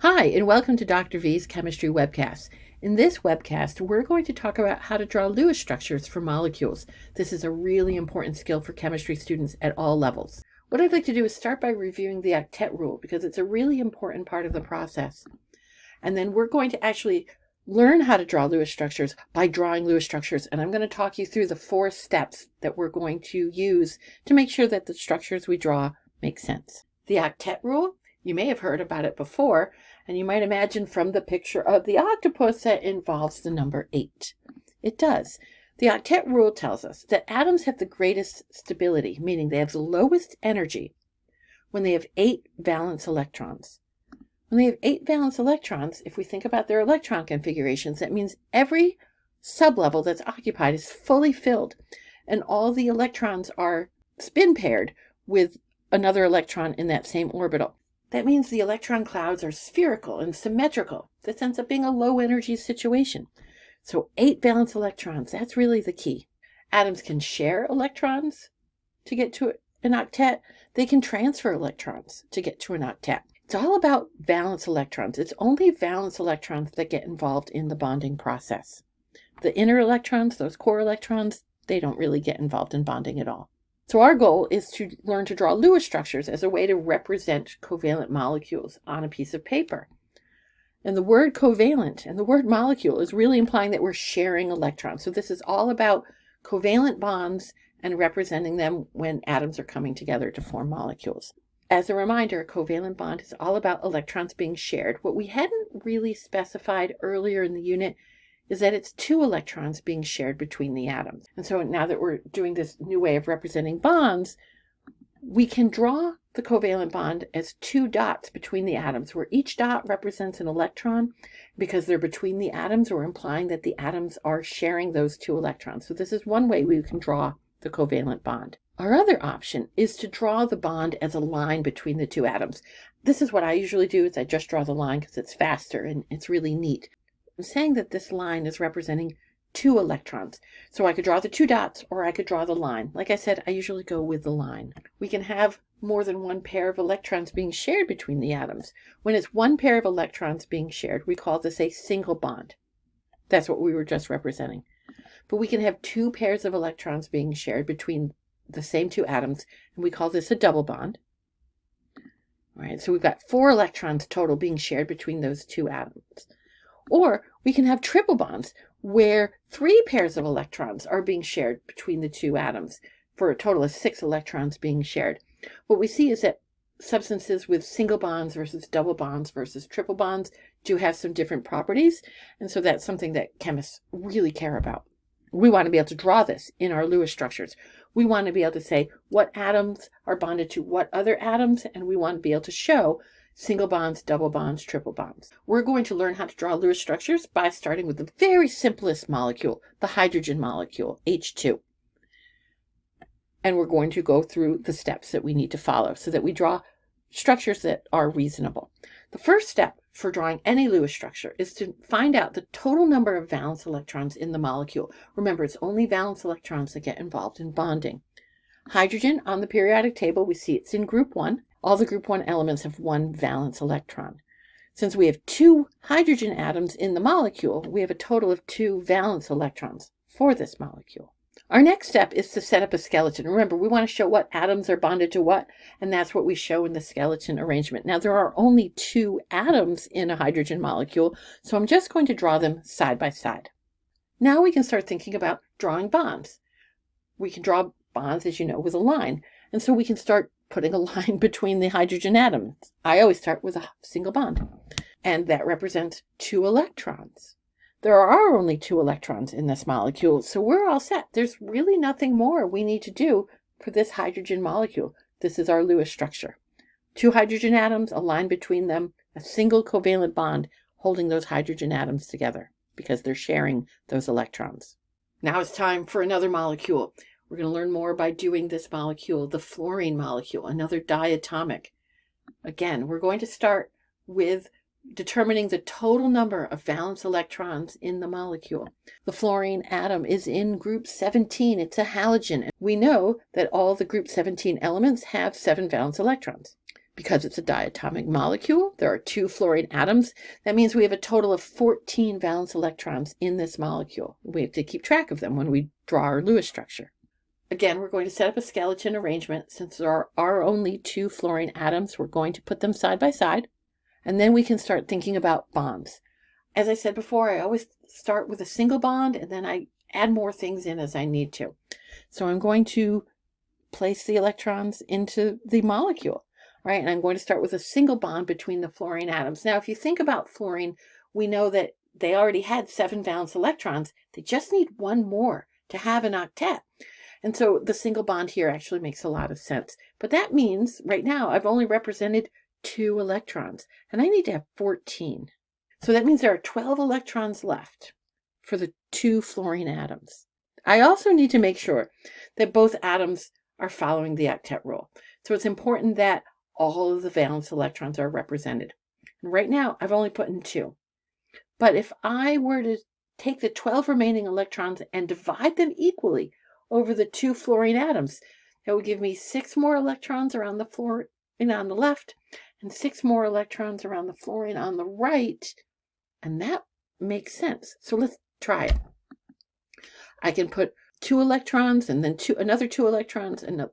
Hi, and welcome to Dr. V's Chemistry Webcast. In this webcast, we're going to talk about how to draw Lewis structures for molecules. This is a really important skill for chemistry students at all levels. What I'd like to do is start by reviewing the octet rule because it's a really important part of the process. And then we're going to actually learn how to draw Lewis structures by drawing Lewis structures. And I'm going to talk you through the 4 steps that we're going to use to make sure that the structures we draw make sense. The octet rule, you may have heard about it before, and you might imagine from the picture of the octopus that involves the number 8. It does. The octet rule tells us that atoms have the greatest stability, meaning they have the lowest energy, when they have 8 valence electrons. When they have 8 valence electrons, if we think about their electron configurations, that means every sublevel that's occupied is fully filled, and all the electrons are spin paired with another electron in that same orbital. That means the electron clouds are spherical and symmetrical. This ends up being a low energy situation. So 8 valence electrons, that's really the key. Atoms can share electrons to get to an octet. They can transfer electrons to get to an octet. It's all about valence electrons. It's only valence electrons that get involved in the bonding process. The inner electrons, those core electrons, they don't really get involved in bonding at all. So our goal is to learn to draw Lewis structures as a way to represent covalent molecules on a piece of paper. And the word covalent and the word molecule is really implying that we're sharing electrons. So this is all about covalent bonds and representing them when atoms are coming together to form molecules. As a reminder, a covalent bond is all about electrons being shared. What we hadn't really specified earlier in the unit is that it's 2 electrons being shared between the atoms. And so now that we're doing this new way of representing bonds, we can draw the covalent bond as 2 dots between the atoms, where each dot represents an electron. Because they're between the atoms, we're implying that the atoms are sharing those 2 electrons. So this is one way we can draw the covalent bond. Our other option is to draw the bond as a line between the 2 atoms. This is what I usually do, is I just draw the line because it's faster and it's really neat. I'm saying that this line is representing 2 electrons. So I could draw the 2 dots or I could draw the line. Like I said, I usually go with the line. We can have more than one pair of electrons being shared between the atoms. When it's one pair of electrons being shared, we call this a single bond. That's what we were just representing. But we can have 2 pairs of electrons being shared between the same 2 atoms, and we call this a double bond. All right, so we've got 4 electrons total being shared between those 2 atoms. Or we can have triple bonds where 3 pairs of electrons are being shared between the 2 atoms for a total of 6 electrons being shared. What we see is that substances with single bonds versus double bonds versus triple bonds do have some different properties. And so that's something that chemists really care about. We want to be able to draw this in our Lewis structures. We want to be able to say what atoms are bonded to what other atoms, and we want to be able to show single bonds, double bonds, triple bonds. We're going to learn how to draw Lewis structures by starting with the very simplest molecule, the hydrogen molecule, H2. And we're going to go through the steps that we need to follow so that we draw structures that are reasonable. The first step for drawing any Lewis structure is to find out the total number of valence electrons in the molecule. Remember, it's only valence electrons that get involved in bonding. Hydrogen, on the periodic table, we see it's in group 1. All the group 1 elements have 1 valence electron. Since we have 2 hydrogen atoms in the molecule, we have a total of 2 valence electrons for this molecule. Our next step is to set up a skeleton. Remember, we want to show what atoms are bonded to what, and that's what we show in the skeleton arrangement. Now, there are only 2 atoms in a hydrogen molecule, so I'm just going to draw them side by side. Now we can start thinking about drawing bonds. We can draw bonds, as you know, with a line, and so we can start putting a line between the hydrogen atoms. I always start with a single bond, and that represents 2 electrons. There are only 2 electrons in this molecule, so we're all set. There's really nothing more we need to do for this hydrogen molecule. This is our Lewis structure. 2 hydrogen atoms, a line between them, a single covalent bond holding those hydrogen atoms together because they're sharing those electrons. Now it's time for another molecule. We're going to learn more by doing this molecule, the fluorine molecule, another diatomic. Again, we're going to start with determining the total number of valence electrons in the molecule. The fluorine atom is in group 17. It's a halogen. We know that all the group 17 elements have 7 valence electrons Because it's a diatomic molecule, there are 2 fluorine atoms. That means we have a total of 14 valence electrons in this molecule. We have to keep track of them when we draw our Lewis structure. Again, we're going to set up a skeleton arrangement. Since there are only 2 fluorine atoms, we're going to put them side by side, and then we can start thinking about bonds. As I said before, I always start with a single bond, and then I add more things in as I need to. So I'm going to place the electrons into the molecule. Right, and I'm going to start with a single bond between the fluorine atoms. Now, if you think about fluorine, we know that they already had 7 valence electrons. They just need 1 more to have an octet. And so the single bond here actually makes a lot of sense. But that means right now I've only represented 2 electrons, and I need to have 14. So that means there are 12 electrons left for the 2 fluorine atoms. I also need to make sure that both atoms are following the octet rule. So it's important that all of the valence electrons are represented. And right now, I've only put in 2. But if I were to take the 12 remaining electrons and divide them equally over the 2 fluorine atoms, that would give me 6 more electrons around the fluorine on the left and 6 more electrons around the fluorine on the right. And that makes sense. So let's try it. I can put 2 electrons and then another 2 electrons and another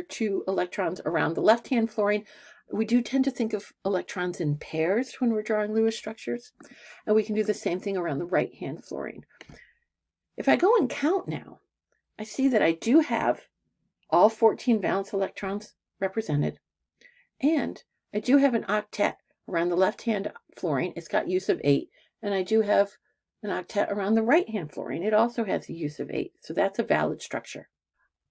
2 electrons around the left-hand fluorine. We do tend to think of electrons in pairs when we're drawing Lewis structures, and we can do the same thing around the right-hand fluorine. If I go and count now, I see that I do have all 14 valence electrons represented, and I do have an octet around the left-hand fluorine. It's got use of 8, and I do have an octet around the right-hand fluorine. It also has a use of 8, so that's a valid structure.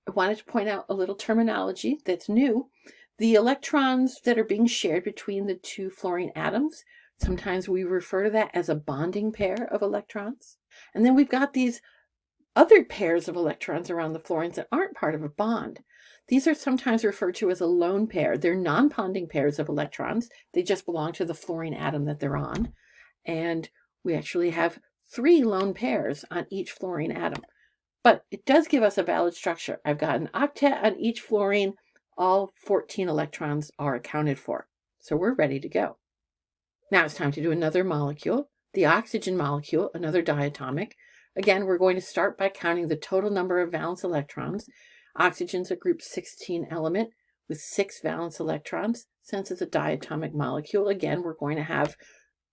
I wanted to point out a little terminology that's new. The electrons that are being shared between the 2 fluorine atoms, sometimes we refer to that as a bonding pair of electrons. And then we've got these other pairs of electrons around the fluorines that aren't part of a bond. These are sometimes referred to as a lone pair. They're non-bonding pairs of electrons. They just belong to the fluorine atom that they're on. And we actually have 3 lone pairs on each fluorine atom. But it does give us a valid structure. I've got an octet on each fluorine. All 14 electrons are accounted for. So we're ready to go. Now it's time to do another molecule, the oxygen molecule, another diatomic. Again, we're going to start by counting the total number of valence electrons. Oxygen's a group 16 element with 6 valence electrons. Since it's a diatomic molecule, again, we're going to have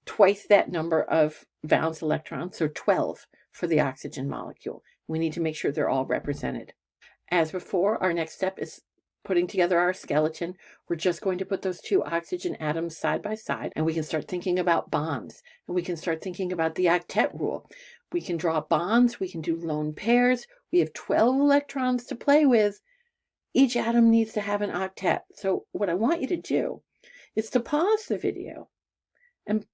twice that number of valence electrons, so 12 for the oxygen molecule. We need to make sure they're all represented. As before, our next step is putting together our skeleton. We're just going to put those 2 oxygen atoms side by side, and we can start thinking about bonds, and we can start thinking about the octet rule. We can draw bonds, we can do lone pairs. We have 12 electrons to play with. Each atom needs to have an octet. So what I want you to do is to pause the video and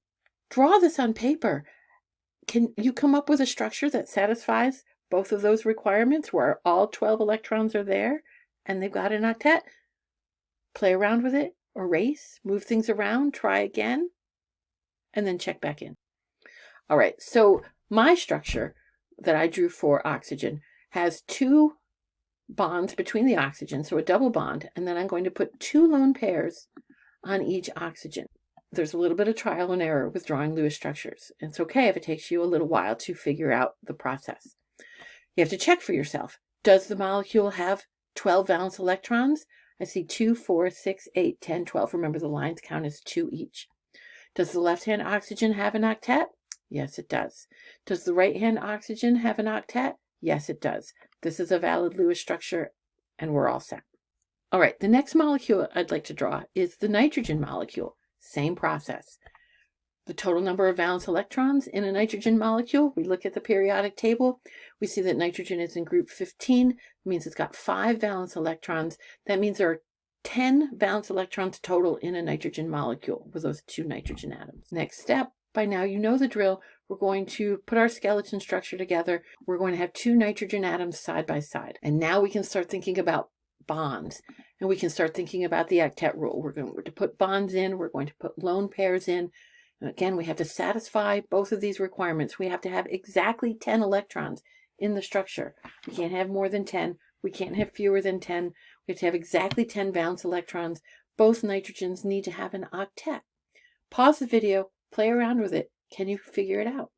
draw this on paper. Can you come up with a structure that satisfies both of those requirements, where all 12 electrons are there and they've got an octet? Play around with it, erase, move things around, try again, and then check back in. All right, so my structure that I drew for oxygen has 2 bonds between the oxygen, so a double bond, and then I'm going to put 2 lone pairs on each oxygen. There's a little bit of trial and error with drawing Lewis structures. It's okay if it takes you a little while to figure out the process. You have to check for yourself. Does the molecule have 12 valence electrons? I see 2, 4, 6, 8, 10, 12. Remember, the lines count as 2 each. Does the left-hand oxygen have an octet? Yes, it does. Does the right-hand oxygen have an octet? Yes, it does. This is a valid Lewis structure, and we're all set. All right, the next molecule I'd like to draw is the nitrogen molecule. Same process. The total number of valence electrons in a nitrogen molecule, we look at the periodic table. We see that nitrogen is in group 15. It means it's got 5 valence electrons. That means there are 10 valence electrons total in a nitrogen molecule with those 2 nitrogen atoms. Next step, by now you know the drill. We're going to put our skeleton structure together. We're going to have 2 nitrogen atoms side by side. And now we can start thinking about bonds, and we can start thinking about the octet rule. We're going to put bonds in. We're going to put lone pairs in. And again, we have to satisfy both of these requirements. We have to have exactly 10 electrons in the structure. We can't have more than 10. We can't have fewer than 10. We have to have exactly 10 valence electrons Both nitrogens need to have an octet. Pause the video, play around with it. Can you figure it out?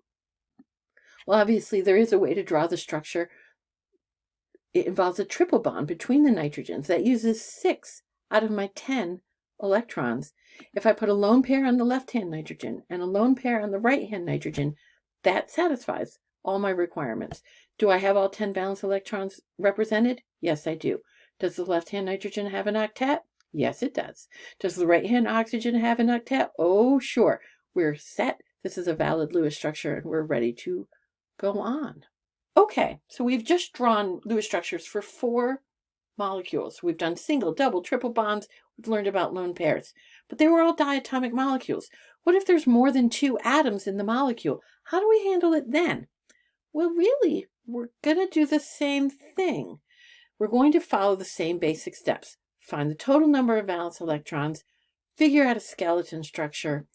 Well, obviously, there is a way to draw the structure. It involves a triple bond between the nitrogens that uses 6 out of my 10 electrons. If I put a lone pair on the left-hand nitrogen and a lone pair on the right-hand nitrogen, that satisfies all my requirements. Do I have all 10 valence electrons represented? Yes, I do. Does the left-hand nitrogen have an octet? Yes, it does. Does the right-hand oxygen have an octet? Oh, sure. We're set. This is a valid Lewis structure, and we're ready to go on. Okay, so we've just drawn Lewis structures for 4 molecules. We've done single, double, triple bonds. We've learned about lone pairs. But they were all diatomic molecules. What if there's more than 2 atoms in the molecule? How do we handle it then? Well, really, we're going to do the same thing. We're going to follow the same basic steps. Find the total number of valence electrons, figure out a skeleton structure,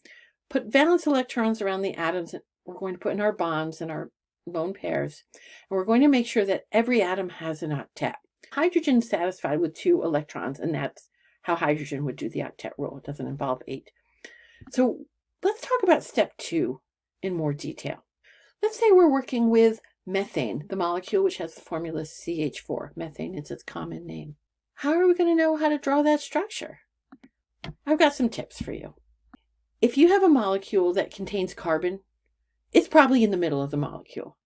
put valence electrons around the atoms that we're going to put in our bonds and our lone pairs, and we're going to make sure that every atom has an octet. Hydrogen is satisfied with 2 electrons, and that's how hydrogen would do the octet rule. It doesn't involve 8. So let's talk about step 2 in more detail. Let's say we're working with methane, the molecule which has the formula CH4. Methane is its common name. How are we going to know how to draw that structure? I've got some tips for you. If you have a molecule that contains carbon, it's probably in the middle of the molecule.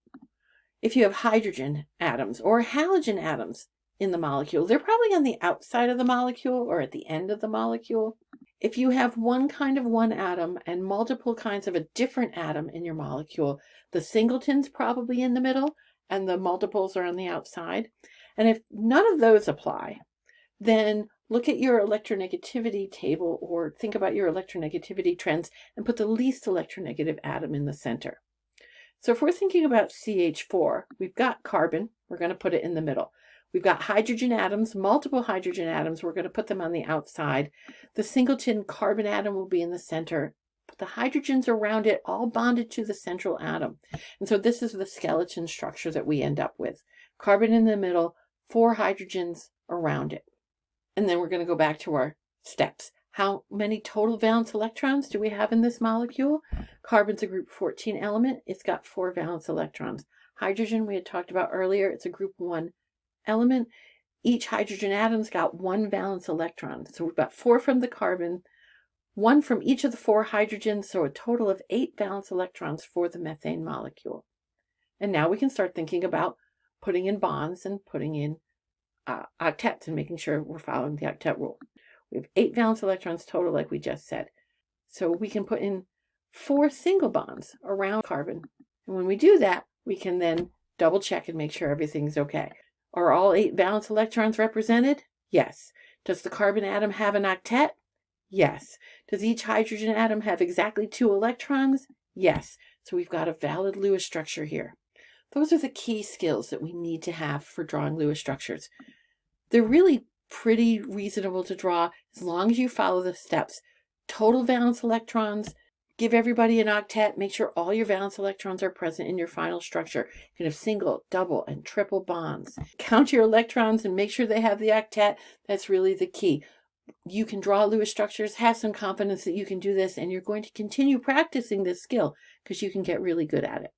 If you have hydrogen atoms or halogen atoms in the molecule, they're probably on the outside of the molecule or at the end of the molecule. If you have one kind of one atom and multiple kinds of a different atom in your molecule, the singleton's probably in the middle and the multiples are on the outside. And if none of those apply, then look at your electronegativity table or think about your electronegativity trends and put the least electronegative atom in the center. So if we're thinking about CH4, we've got carbon, we're going to put it in the middle. We've got hydrogen atoms, multiple hydrogen atoms, we're going to put them on the outside. The singleton carbon atom will be in the center. Put the hydrogens around it, all bonded to the central atom. And so this is the skeleton structure that we end up with. Carbon in the middle, 4 hydrogens around it. And then we're going to go back to our steps. How many total valence electrons do we have in this molecule? Carbon's a group 14 element. It's got 4 valence electrons. Hydrogen, we had talked about earlier, it's a group 1 element. Each hydrogen atom's got 1 valence electron. So we've got 4 from the carbon, 1 from each of the 4 hydrogens, so a total of 8 valence electrons for the methane molecule. And now we can start thinking about putting in bonds and putting in octets and making sure we're following the octet rule. We have 8 valence electrons total, like we just said. So we can put in 4 single bonds around carbon. And when we do that, we can then double check and make sure everything's okay. Are all 8 valence electrons represented? Yes. Does the carbon atom have an octet? Yes. Does each hydrogen atom have exactly 2 electrons? Yes. So we've got a valid Lewis structure here. Those are the key skills that we need to have for drawing Lewis structures. They're really pretty reasonable to draw as long as you follow the steps. Total valence electrons, give everybody an octet, make sure all your valence electrons are present in your final structure. You can have single, double, and triple bonds. Count your electrons and make sure they have the octet. That's really the key. You can draw Lewis structures, have some confidence that you can do this, and you're going to continue practicing this skill because you can get really good at it.